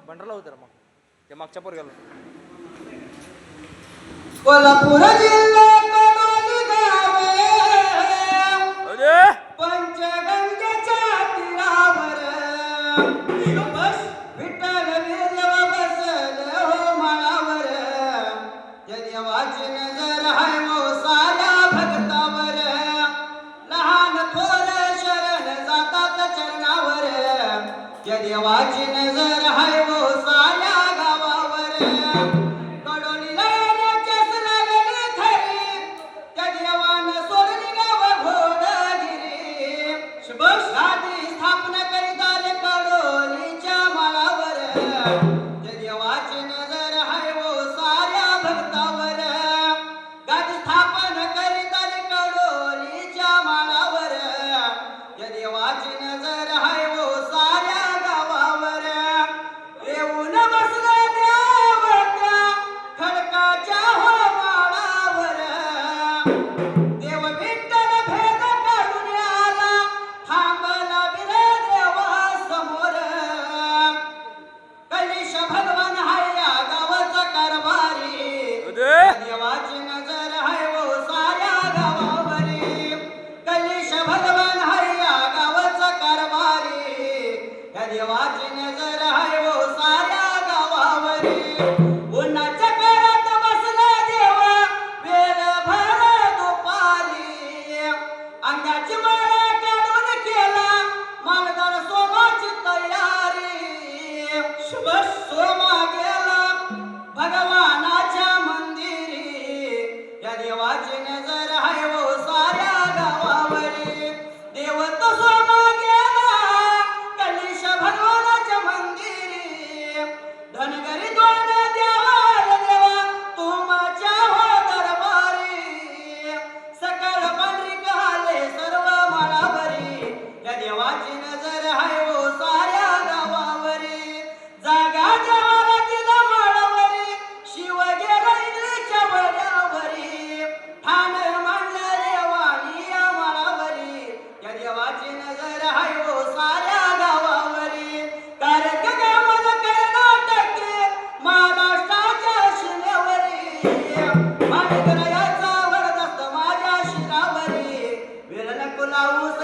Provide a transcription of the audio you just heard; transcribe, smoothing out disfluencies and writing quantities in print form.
बंडरला होतं मग ते मागच्या पोरग्याला कोल्हापूर जिल्हा कमानी गावे अरे पंचगंगेच्या तीरावर बस विठ्ठल देव बसल हो माळावर या देवाची नजर हाय वो साऱ्या भक्तावर लहान थोर शरण जातात चरणावर या देवाची नजर हाय वो साऱ्या गावावर कडोलीला येण्याच्याच लागली खरी त्या देवानं सोडली गाव घोडगिरी शुभश गादी स्थापना करीत आले कडोलीच्या माळावर त्या देवाची नजर हाय वो साऱ्या भक्तावर गादी स्थापना करीत आले कडोलीच्या माळावर या देवाची नजर हाय वो साऱ्या गावावर येऊन बसला देव त्या खडकाच्या हो माळावर देव विठ्ठल भेद काढून आला थांबला बिरे देवा समोर कलिश भगवान हाय या गावाचा कारभारी अरे देवाची नजर हाय वो साऱ्या गावावरी कलिश भगवान हाय या गावाचा कारभारी या देवाची नजर हाय वो साऱ्या गावावरी उन्हाच्या काळात बसला देव वेळ भर दुपारी अंगाची माळा काढून केला मालदार सोमाची तयारी शुभ सोमा गेला भगवानाच्या मंदिरी या देवाची नजर हाय वो साऱ्या गावावरी देव तो सोमा गेला कलिश भगवानाच्या मंदिरी धनगरी दोन देवार देवा तुमच्या हो दरबारी सकळ पांढरी आले सर्व माळावरी या देवाची नजर हाय वो साऱ्या गावावरी जागा देवाला तिला माळावरी शिव गेला इंद्रीच्या बळ्यावरी ठाण मांडलं देवानी या माळावरी या देवाची नजर हाय वो साऱ्या गावावरी कारक गावाला कर्नाटकी महाराष्ट्राच्या शिमेवरी माणिकरायाचा वरदस्त माझ्या शिरावरी विरण कुलाऊस